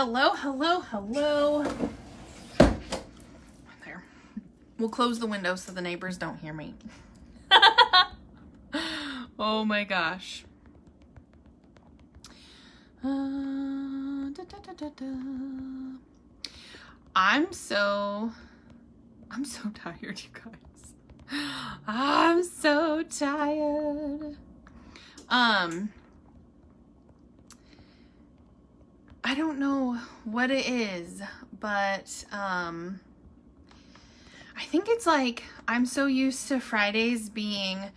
Hello, hello, hello. There. We'll close the window so the neighbors don't hear me. Oh my gosh. I'm so tired, you guys. I'm so tired. I don't know what it is, but I think it's like I'm so used to Fridays being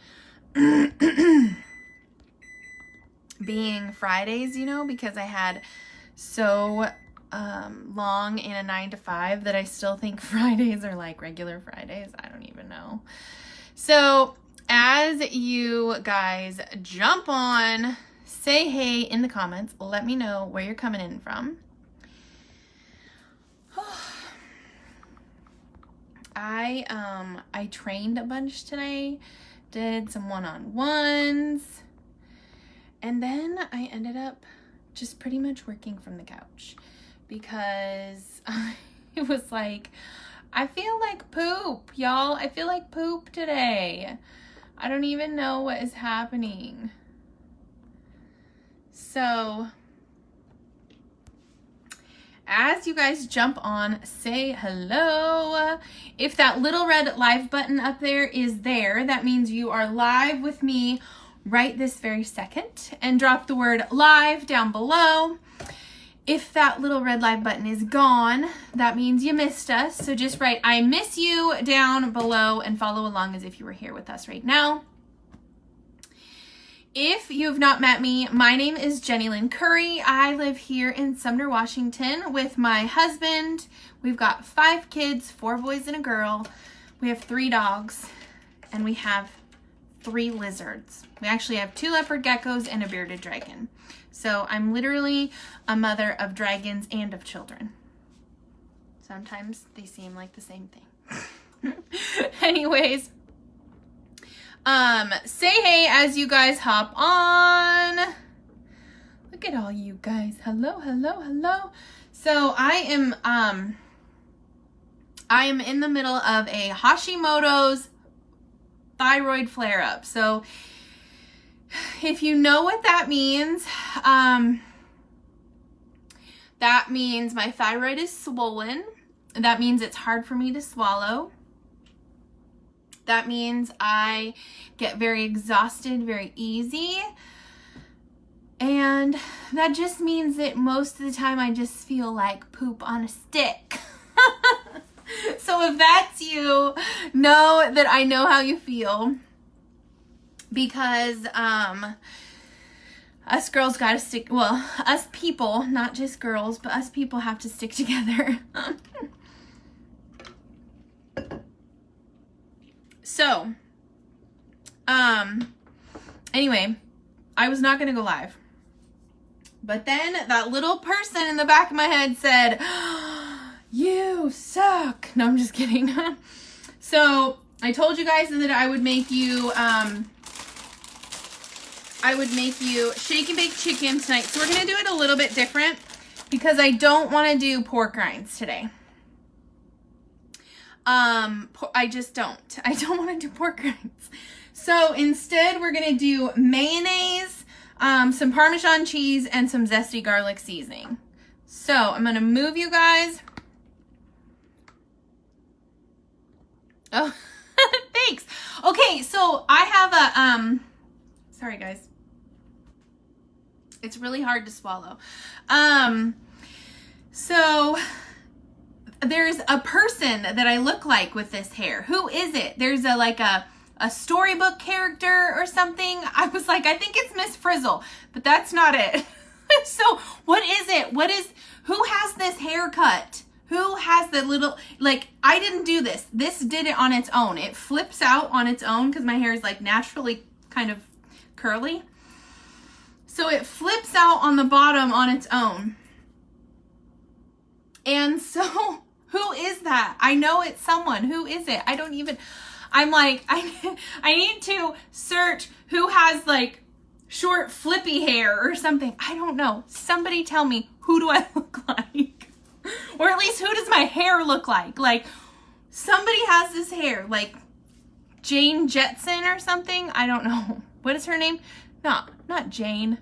Fridays, you know, because I had so long in a 9 to 5 that I still think Fridays are like regular Fridays. I don't even know. So as you guys jump on, say hey in the comments, let me know where you're coming in from. I trained a bunch today, did some one-on-ones, and then I ended up just pretty much working from the couch because it was like, I feel like poop, y'all. I feel like poop today. I don't even know what is happening. So, as you guys jump on, say hello. If that little red live button up there is there, that means you are live with me right this very second. And drop the word live down below. If that little red live button is gone, that means you missed us. So just write I miss you down below and follow along as if you were here with us right now. If you've not met me, my name is Jenny Lynn Curry. I live here in Sumner, Washington with my husband. We've got 5 kids, 4 boys and a girl. We have 3 dogs and we have 3 lizards. We actually have 2 leopard geckos and a bearded dragon. So I'm literally a mother of dragons and of children. Sometimes they seem like the same thing. Anyways, say hey as you guys hop on. Look at all you guys. Hello, hello, hello. So I am in the middle of a Hashimoto's thyroid flare-up. So if you know what that means my thyroid is swollen. That means it's hard for me to swallow. That means I get very exhausted very easy. And that just means that most of the time I just feel like poop on a stick. So if that's you, know that I know how you feel. Because us girls gotta stick, well, us people, not just girls, but us people have to stick together. So, anyway, I was not gonna go live. But then that little person in the back of my head said, you suck. No, I'm just kidding. So, I told you guys that I would make you, shake and bake chicken tonight. So we're gonna do it a little bit different because I don't wanna do pork rinds today. I just don't. I don't want to do pork rinds. So instead, we're going to do mayonnaise, some Parmesan cheese, and some zesty garlic seasoning. So I'm going to move you guys. Oh, thanks. Okay, so I have a, sorry guys. It's really hard to swallow. So there's a person that I look like with this hair. Who is it? There's a storybook character or something. I was like, I think it's Miss Frizzle, but that's not it. So what is it? Who has this haircut? Who has the little, like, I didn't do this. This did it on its own. It flips out on its own because my hair is like naturally kind of curly. So it flips out on the bottom on its own. And so who is that? I know it's someone. Who is it? I don't even, I'm like, I need to search who has like short flippy hair or something. I don't know. Somebody tell me, who do I look like? Or at least, who does my hair look like? Like, somebody has this hair, like Jane Jetson or something. I don't know. What is her name? No, not Jane.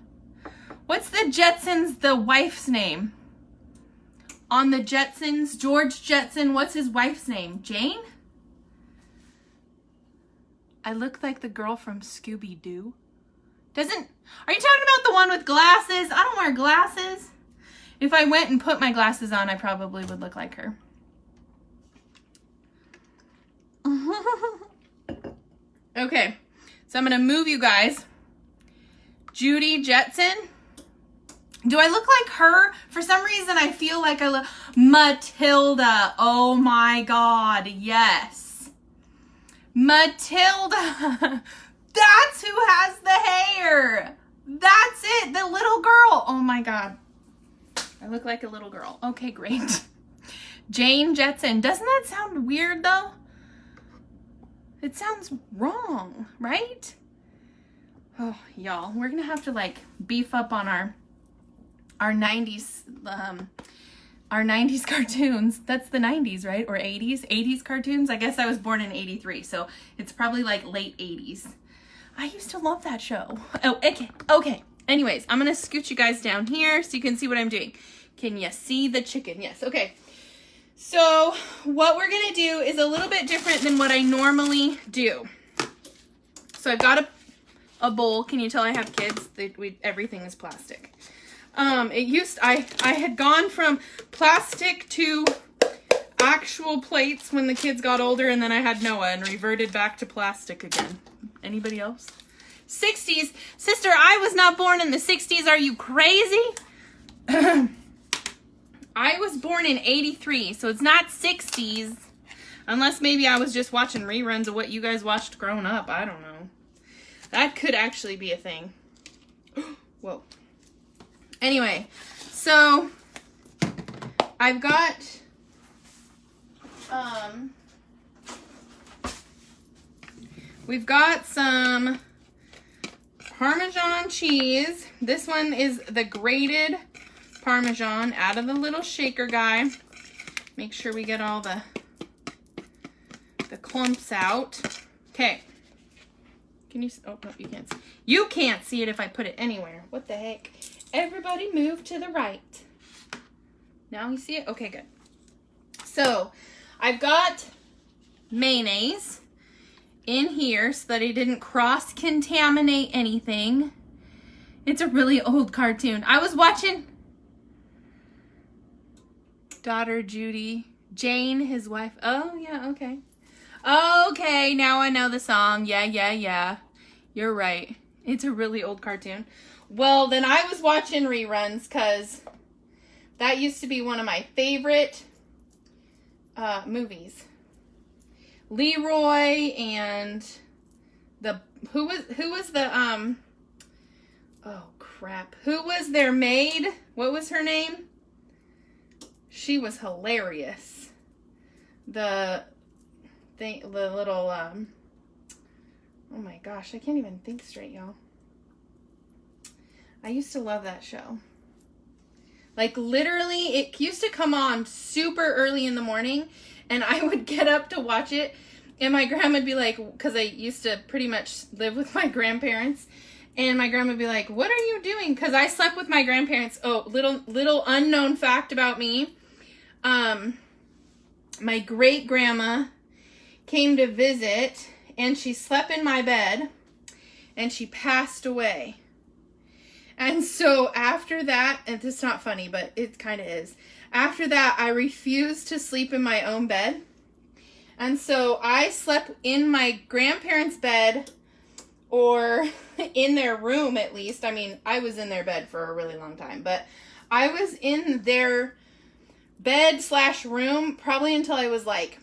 What's the Jetsons, the wife's name? On the Jetsons, George Jetson, what's his wife's name? Jane? I look like the girl from Scooby-Doo. Are you talking about the one with glasses? I don't wear glasses. If I went and put my glasses on, I probably would look like her. Okay, so I'm going to move you guys. Judy Jetson. Do I look like her? For some reason, I feel like I look... Matilda. Oh my God, yes. Matilda. That's who has the hair. That's it, the little girl. Oh my God. I look like a little girl. Okay, great. Jane Jetson. Doesn't that sound weird, though? It sounds wrong, right? Oh, y'all, we're gonna have to like beef up on our 90s cartoons. That's the 90s, right? Or 80s cartoons. I guess I was born in 83, so it's probably like late 80s. I used to love that show. Oh, okay. Anyways, I'm gonna scoot you guys down here so you can see what I'm doing. Can you see the chicken? Yes, okay. So what we're gonna do is a little bit different than what I normally do. So I've got a bowl. Can you tell I have kids? Everything is plastic. I had gone from plastic to actual plates when the kids got older, and then I had Noah and reverted back to plastic again. Anybody else? 60s. Sister, I was not born in the 60s. Are you crazy? I was born in 83, so it's not 60s. Unless maybe I was just watching reruns of what you guys watched growing up. I don't know. That could actually be a thing. Whoa. Anyway, so I've got we've got some Parmesan cheese. This one is the grated Parmesan out of the little shaker guy. Make sure we get all the clumps out. Okay. Can you, oh, no, you can't see. You can't see it if I put it anywhere. What the heck? Everybody move to the right. Now you see it? Okay, good. So, I've got mayonnaise in here so that I didn't cross-contaminate anything. It's a really old cartoon. I was watching Daughter Judy, Jane, his wife. Oh, yeah, okay. Okay, now I know the song. Yeah. You're right. It's a really old cartoon. Well, then I was watching reruns because that used to be one of my favorite movies. Leroy and who was the oh crap. Who was their maid? What was her name? She was hilarious. The little oh my gosh, I can't even think straight, y'all. I used to love that show. Like literally, it used to come on super early in the morning, and I would get up to watch it, and my grandma would be like, because I used to pretty much live with my grandparents, and my grandma would be like, "What are you doing?" Because I slept with my grandparents. Oh, little unknown fact about me. My great grandma came to visit, and she slept in my bed, and she passed away. And so after that, and it's not funny, but it kind of is. After that, I refused to sleep in my own bed. And so I slept in my grandparents' bed, or in their room at least. I mean, I was in their bed for a really long time, but I was in their bed/room probably until I was like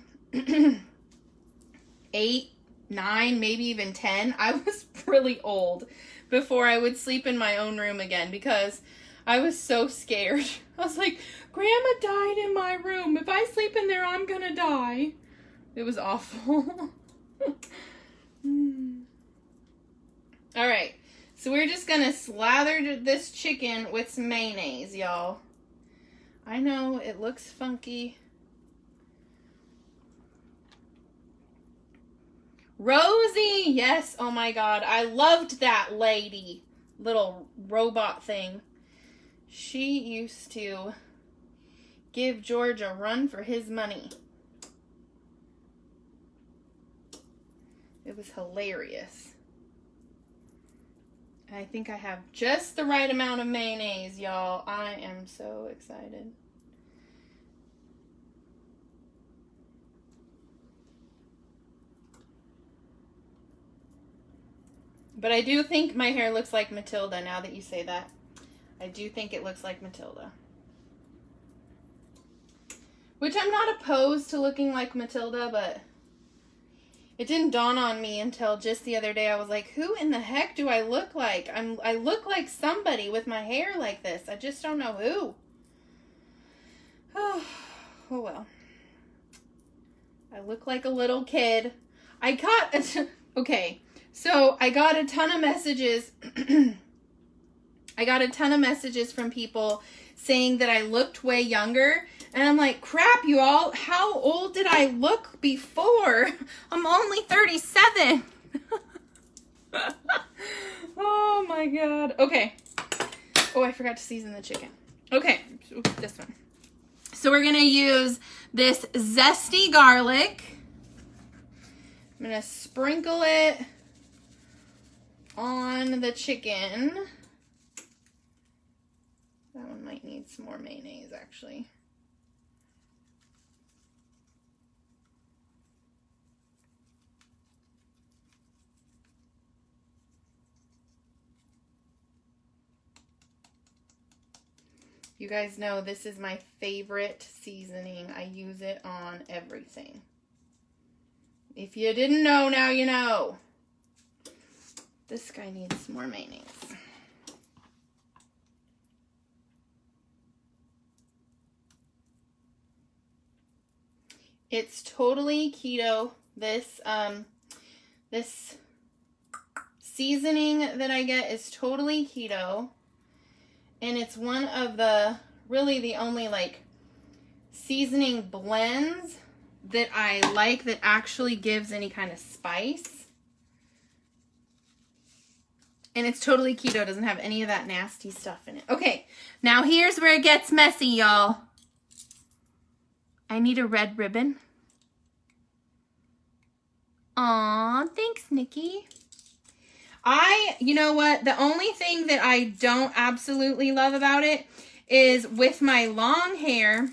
8, 9, maybe even 10. I was really old before I would sleep in my own room again because I was so scared. I was like, Grandma died in my room. If I sleep in there, I'm gonna die. It was awful. All right. So we're just going to slather this chicken with some mayonnaise, y'all. I know it looks funky. Rosie, yes, oh my God. I loved that lady, little robot thing. She used to give George a run for his money. It was hilarious. I think I have just the right amount of mayonnaise, y'all. I am so excited. But I do think my hair looks like Matilda now that you say that. I do think it looks like Matilda. Which I'm not opposed to looking like Matilda, but it didn't dawn on me until just the other day. I was like, who in the heck do I look like? I look like somebody with my hair like this. I just don't know who. Oh well. I look like a little kid. Okay, so I got a ton of messages. I got a ton of messages from people saying that I looked way younger. And I'm like, crap, you all. How old did I look before? I'm only 37. Oh, my God. Okay. Oh, I forgot to season the chicken. Okay. This one. So we're going to use this zesty garlic. I'm going to sprinkle it on the chicken. That one might need some more mayonnaise, actually. You guys know this is my favorite seasoning. I use it on everything. If you didn't know, now you know. This guy needs some more mayonnaise. It's totally keto. This seasoning that I get is totally keto. And it's one of really the only like seasoning blends that I like that actually gives any kind of spice. And it's totally keto, doesn't have any of that nasty stuff in it. Okay, now here's where it gets messy, y'all. I need a red ribbon. Aw, thanks, Nikki. You know what? The only thing that I don't absolutely love about it is with my long hair,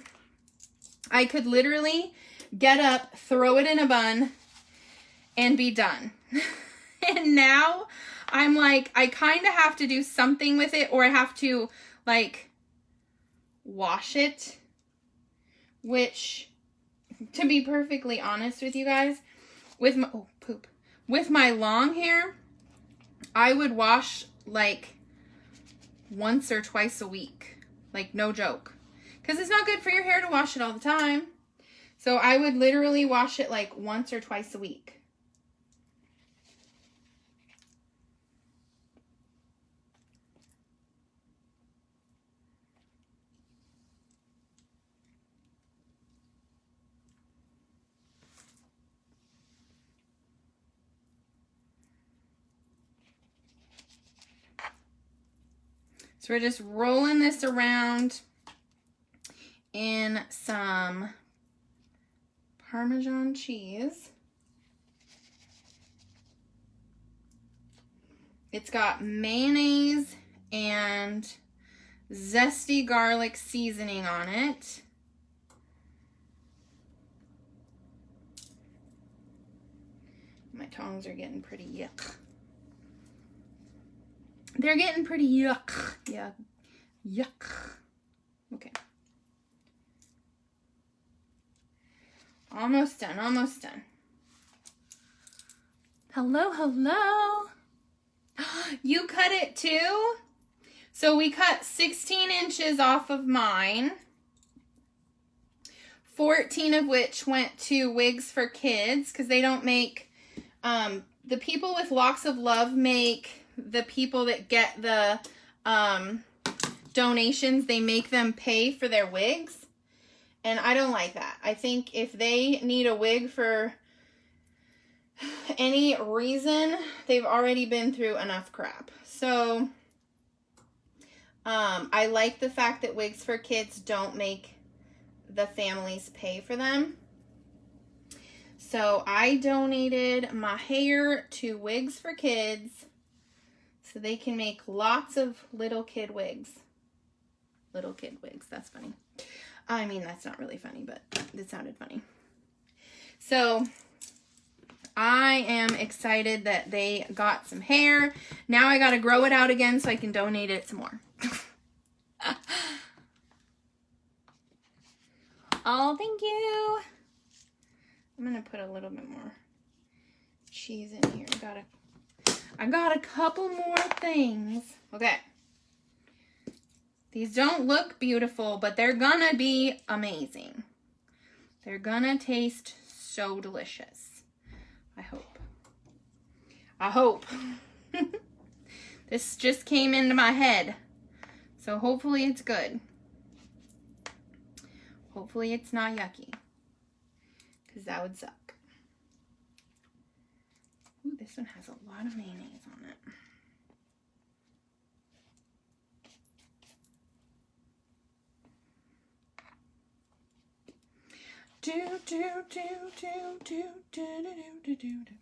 I could literally get up, throw it in a bun, and be done. And now I'm like, I kind of have to do something with it, or I have to like wash it, which, to be perfectly honest with you guys, with my long hair, I would wash like once or twice a week. Like, no joke. Because it's not good for your hair to wash it all the time. So I would literally wash it like once or twice a week. So we're just rolling this around in some Parmesan cheese. It's got mayonnaise and zesty garlic seasoning on it. My tongs are getting pretty yuck. They're getting pretty yuck. Yeah. Yuck. Okay. Almost done. Almost done. Hello, hello. You cut it too? So we cut 16 inches off of mine. 14 of which went to Wigs for Kids because they don't make, the people with Locks of Love make the people that get the donations, they make them pay for their wigs. And I don't like that. I think if they need a wig for any reason, they've already been through enough crap. So I like the fact that Wigs for Kids don't make the families pay for them. So I donated my hair to Wigs for Kids so they can make lots of little kid wigs. Little kid wigs, that's funny. I mean, that's not really funny, but it sounded funny. So I am excited that they got some hair. Now I gotta grow it out again so I can donate it some more. Oh, thank you. I'm gonna put a little bit more cheese in here. I got a couple more things. Okay. These don't look beautiful, but they're gonna be amazing. They're gonna taste so delicious. I hope. I hope. This just came into my head. So hopefully it's good. Hopefully it's not yucky. Because that would suck. Ooh, this one has a lot of mayonnaise on it. Do, do, do, do, do, do, do, do, do, do.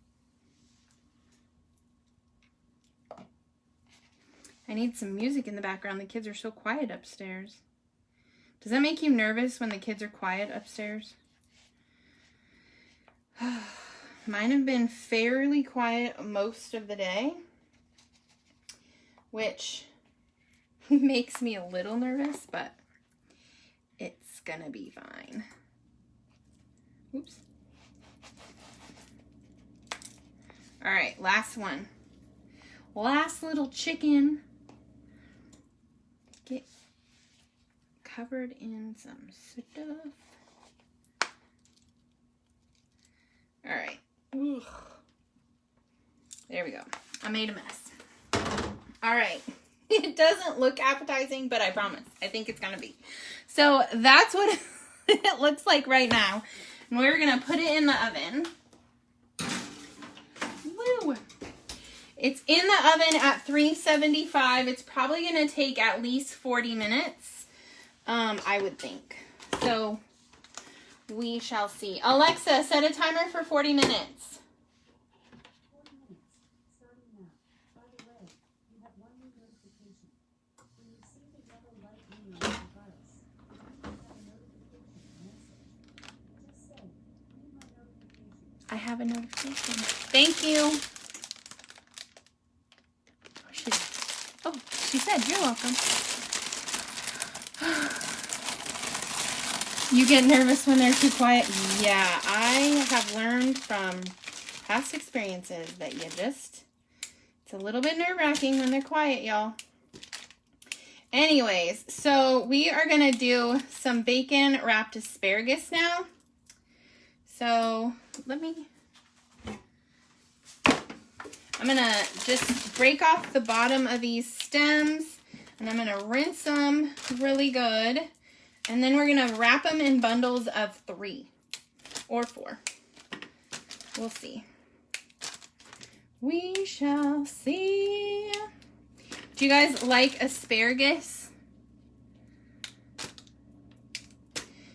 I need some music in the background. The kids are so quiet upstairs. Does that make you nervous when the kids are quiet upstairs? Mine have been fairly quiet most of the day, which makes me a little nervous, but it's gonna be fine. Oops. All right, last one. Last little chicken. Get covered in some stuff. All right. Ugh. There we go. I made a mess. All right. It doesn't look appetizing, but I promise. I think it's going to be. So that's what it looks like right now. And we're going to put it in the oven. Woo! It's in the oven at 375. It's probably going to take at least 40 minutes, I would think. So we shall see. Alexa, set a timer for 40 minutes. 40 minutes, starting now. By the way, you have one new notification. When you see the yellow light ringing on the device, you have a notification message. Just say, read my notification. I have a notification. Thank you. She said, you're welcome. You get nervous when they're too quiet? Yeah, I have learned from past experiences that it's a little bit nerve-wracking when they're quiet, y'all. Anyways, so we are going to do some bacon wrapped asparagus now. So I'm going to just break off the bottom of these stems, and I'm going to rinse them really good. And then we're going to wrap them in bundles of 3 or 4. We'll see. We shall see. Do you guys like asparagus?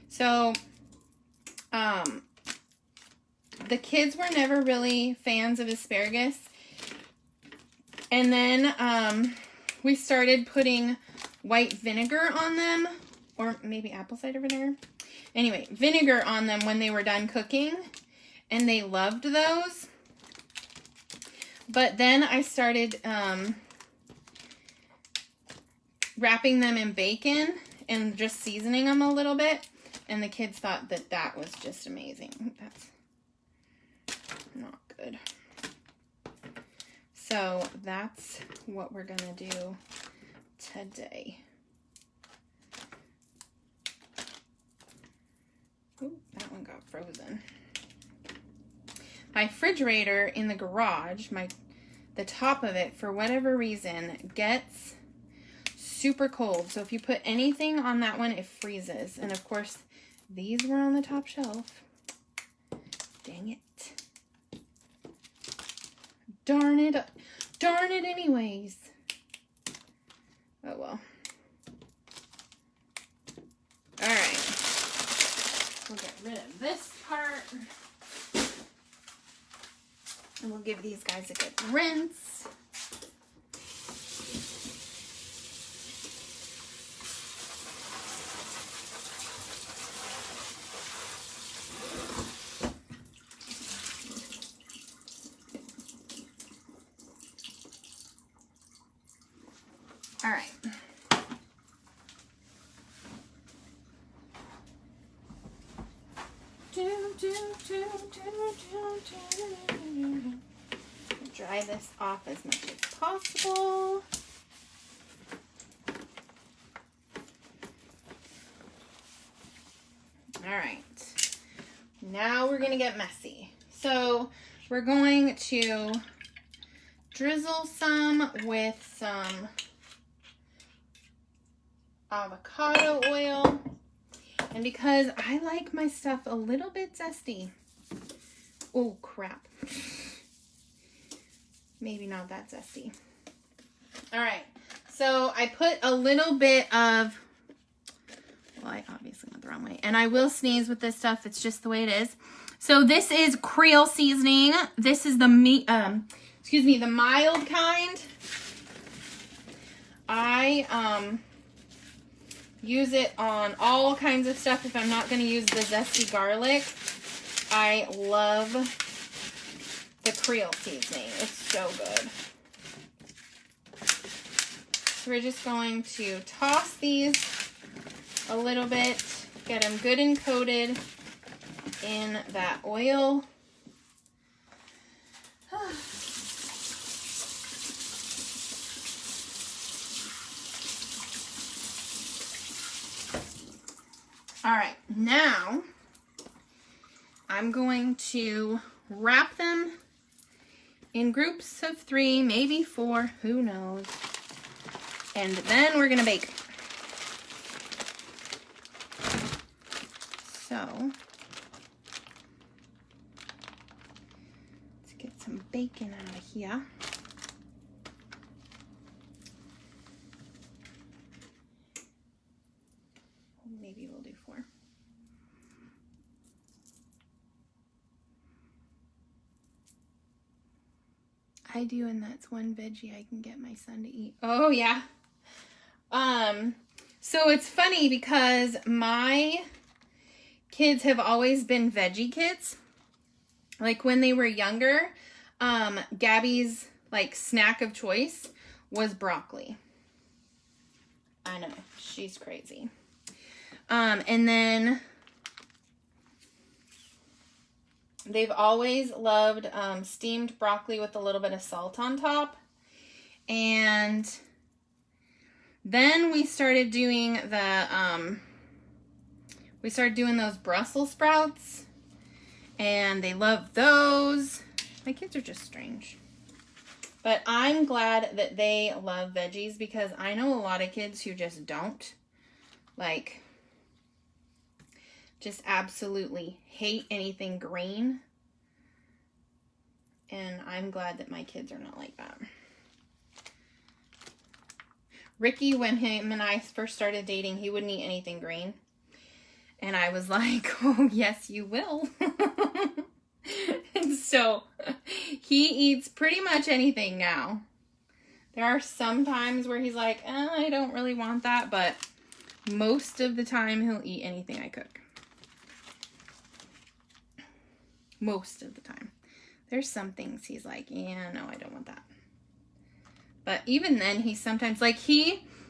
So, the kids were never really fans of asparagus. And then we started putting white vinegar on them, or maybe apple cider vinegar. Anyway, vinegar on them when they were done cooking, and they loved those. But then I started wrapping them in bacon and just seasoning them a little bit, and the kids thought that that was just amazing. That's not good. So that's what we're gonna do today. Ooh, that one got frozen. My refrigerator in the garage, the top of it, for whatever reason, gets super cold. So if you put anything on that one, it freezes. And of course, these were on the top shelf. Dang it. Darn it. Darn it anyways. Oh well. Alright. We'll get rid of this part. And we'll give these guys a good rinse. All right. Dry this off as much as possible. All right. Now we're going to get messy. So we're going to drizzle some with some avocado oil. And because I like my stuff a little bit zesty. Oh, crap. Maybe not that zesty. All right. So I put a little bit of, well, I obviously went the wrong way. And I will sneeze with this stuff. It's just the way it is. So this is Creole seasoning. This is the the mild kind. I use it on all kinds of stuff if I'm not going to use the zesty garlic. I love the Creole seasoning. It's so good. So we're just going to toss these a little bit, get them good and coated in that oil. All right, now I'm going to wrap them in groups of 3, maybe 4, who knows. And then we're gonna bake. So, let's get some bacon out of here. Maybe we'll do 4. I do, and that's one veggie I can get my son to eat. Oh, yeah. So it's funny because my kids have always been veggie kids. Like when they were younger, Gabby's like snack of choice was broccoli. I know, she's crazy. And then they've always loved steamed broccoli with a little bit of salt on top. And then we started doing those Brussels sprouts, and they love those. My kids are just strange. But I'm glad that they love veggies because I know a lot of kids who just don't. Like, just absolutely hate anything green. And I'm glad that my kids are not like that. Ricky, when him and I first started dating, he wouldn't eat anything green. And I was like, oh, yes, you will. And so he eats pretty much anything now. There are some times where he's like, I don't really want that. But most of the time, he'll eat anything I cook. Most of the time. There's some things he's like, yeah, no, I don't want that. But even then, he sometimes, like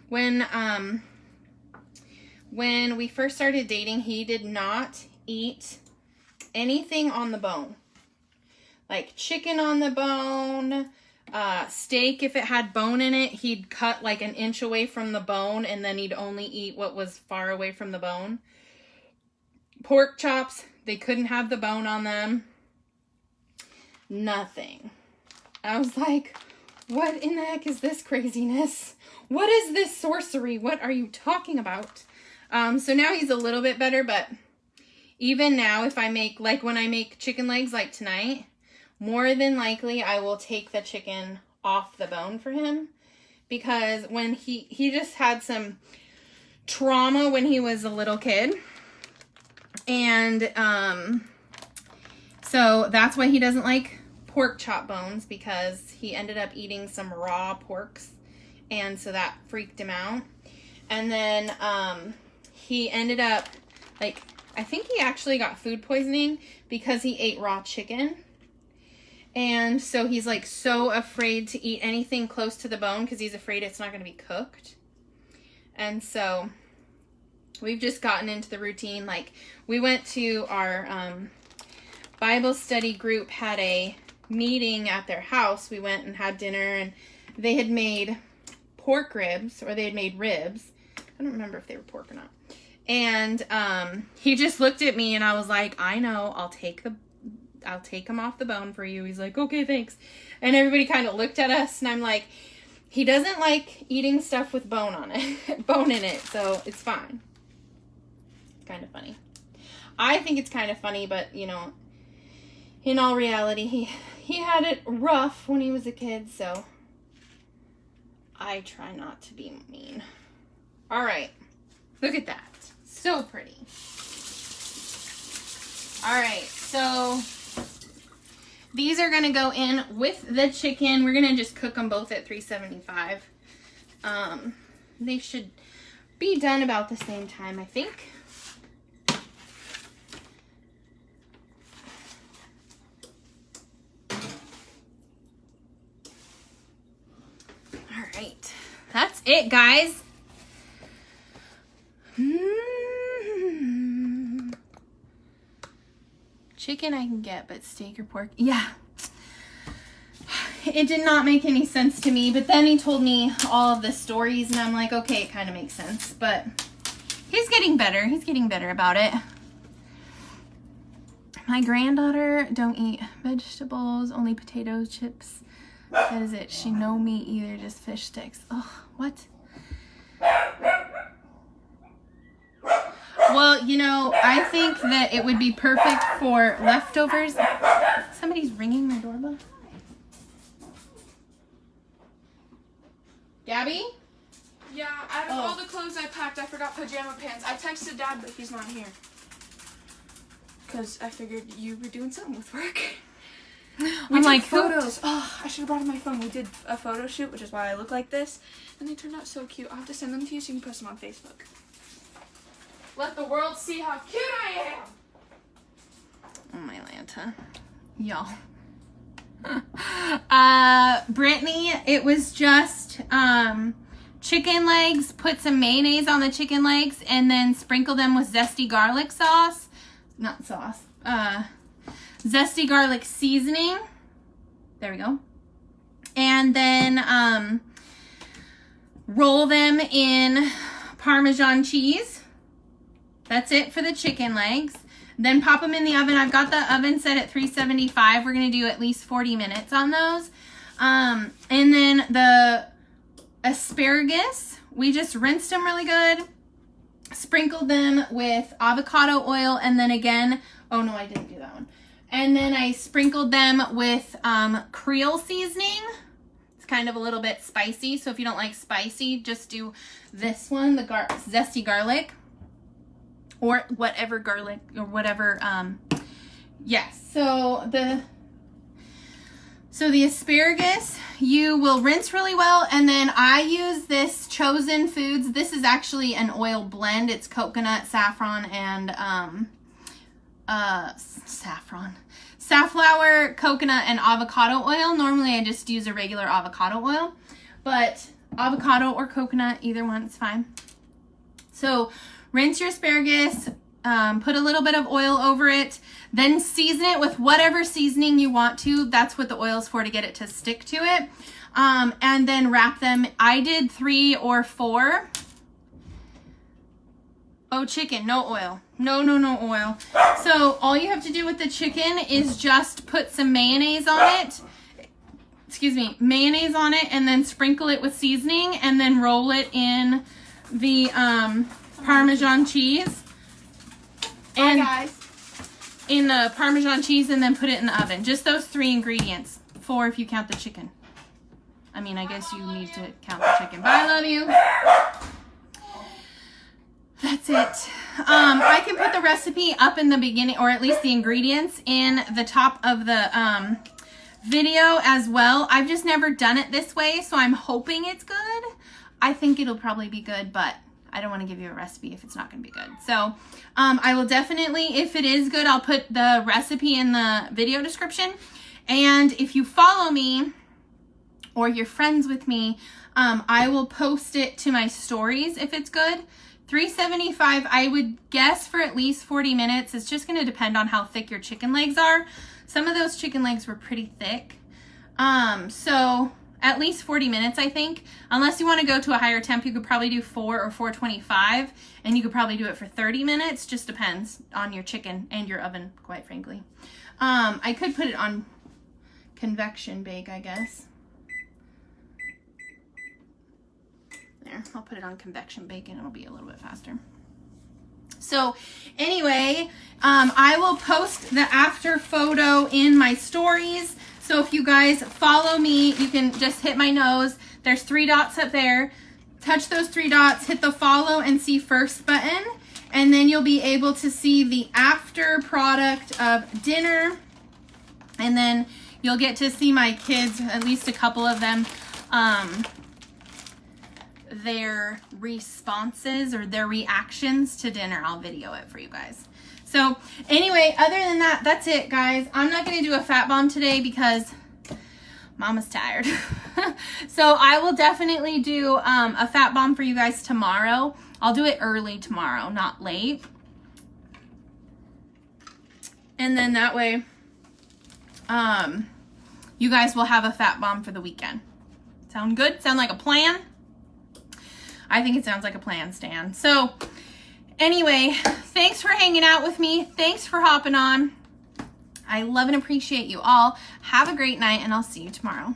when we first started dating, he did not eat anything on the bone. Like chicken on the bone, steak, if it had bone in it, he'd cut like an inch away from the bone, and then he'd only eat what was far away from the bone. Pork chops, they couldn't have the bone on them. Nothing. I was like, What in the heck is this craziness? What is this sorcery? What are you talking about? So now he's a little bit better, but even now, if I make, like when I make chicken legs like tonight, more than likely I will take the chicken off the bone for him, because when he just had some trauma when he was a little kid. And so that's why he doesn't like pork chop bones, because he ended up eating some raw porks, and so that freaked him out. And then he ended up, like, I think he actually got food poisoning because he ate raw chicken. And so he's like so afraid to eat anything close to the bone because he's afraid it's not going to be cooked. And so we've just gotten into the routine. Like, we went to our Bible study group, had a meeting at their house. We went and had dinner, and they had made pork ribs, or they had made ribs. I don't remember if they were pork or not. And he just looked at me, and I was like, I know, I'll take them off the bone for you. He's like, okay, thanks. And everybody kind of looked at us, and I'm like, he doesn't like eating stuff with bone on it, bone in it, so it's fine. It's kind of funny. I think it's kind of funny, but you know, in all reality, he had it rough when he was a kid, so I try not to be mean. All right, look at that. So pretty. All right, so these are going to go in with the chicken. We're going to just cook them both at 375. They should be done about the same time, I think. All right, that's it, guys. Chicken I can get, but steak or pork, yeah. It did not make any sense to me, but then he told me all of the stories, and I'm like, okay, it kind of makes sense. But he's getting better. He's getting better about it. My granddaughter don't eat vegetables, only potatoes, chips. That is it. She no meat either, just fish sticks. Oh, what? Well, you know, I think that it would be perfect for leftovers. Somebody's ringing my doorbell. Gabby? Yeah, out of all the clothes I packed, I forgot pajama pants. I texted Dad, but he's not here. Because I figured you were doing something with work. We took photos. Oh, I should have brought my phone. We did a photo shoot, which is why I look like this. And they turned out so cute. I'll have to send them to you so you can post them on Facebook. Let the world see how cute I am! Oh my Lanta. Y'all. Brittany, it was just chicken legs. Put some mayonnaise on the chicken legs and then sprinkle them with zesty garlic sauce. Not sauce. Zesty garlic seasoning. There we go. And then roll them in Parmesan cheese. That's it for the chicken legs. Then pop them in the oven. I've got the oven set at 375. We're going to do at least 40 minutes on those. And then the asparagus, we just rinsed them really good. Sprinkled them with avocado oil. And then again, oh no, I didn't do that one. And then I sprinkled them with Creole seasoning. It's kind of a little bit spicy. So if you don't like spicy, just do this one, the zesty garlic. Or whatever garlic, or whatever, yes. So the asparagus, you will rinse really well, and then I use this Chosen Foods. This is actually an oil blend. It's coconut, saffron, and, safflower, coconut, and avocado oil. Normally I just use a regular avocado oil, but avocado or coconut, either one is fine. So rinse your asparagus, put a little bit of oil over it, then season it with whatever seasoning you want to. That's what the oil is for, to get it to stick to it. And then wrap them. I did 3 or 4. Oh, chicken, no oil. No oil. So all you have to do with the chicken is just put some mayonnaise on it. excuse me, mayonnaise on it, and then sprinkle it with seasoning, and then roll it in the Parmesan cheese. And guys. in the Parmesan cheese, and then put it in the oven. Just those 3 ingredients. 4 if you count the chicken. I mean, I guess you need to count the chicken. But I love you. That's it. I can put the recipe up in the beginning, or at least the ingredients in the top of the video as well. I've just never done it this way, so I'm hoping it's good. I think it'll probably be good, but I don't want to give you a recipe if it's not going to be good. So I will definitely, if it is good, I'll put the recipe in the video description. And if you follow me or you're friends with me, I will post it to my stories if it's good. $3.75, I would guess, for at least 40 minutes. It's just going to depend on how thick your chicken legs are. Some of those chicken legs were pretty thick. So at least 40 minutes, I think. Unless you want to go to a higher temp, you could probably do 4 or 425, and you could probably do it for 30 minutes. Just depends on your chicken and your oven, quite frankly. I could put it on convection bake, I guess. There, I'll put it on convection bake and it'll be a little bit faster. So anyway, I will post the after photo in my stories. So if you guys follow me, you can just hit my nose. There's 3 dots up there. Touch those 3 dots, hit the follow and see first button, and then you'll be able to see the after product of dinner. And then you'll get to see my kids, at least a couple of them, their responses or their reactions to dinner. I'll video it for you guys. So anyway, other than that, that's it, guys. I'm not going to do a fat bomb today because Mama's tired. So I will definitely do a fat bomb for you guys tomorrow. I'll do it early tomorrow, not late. And then that way, you guys will have a fat bomb for the weekend. Sound good? Sound like a plan? I think it sounds like a plan, Stan. So anyway, thanks for hanging out with me. Thanks for hopping on. I love and appreciate you all. Have a great night, and I'll see you tomorrow.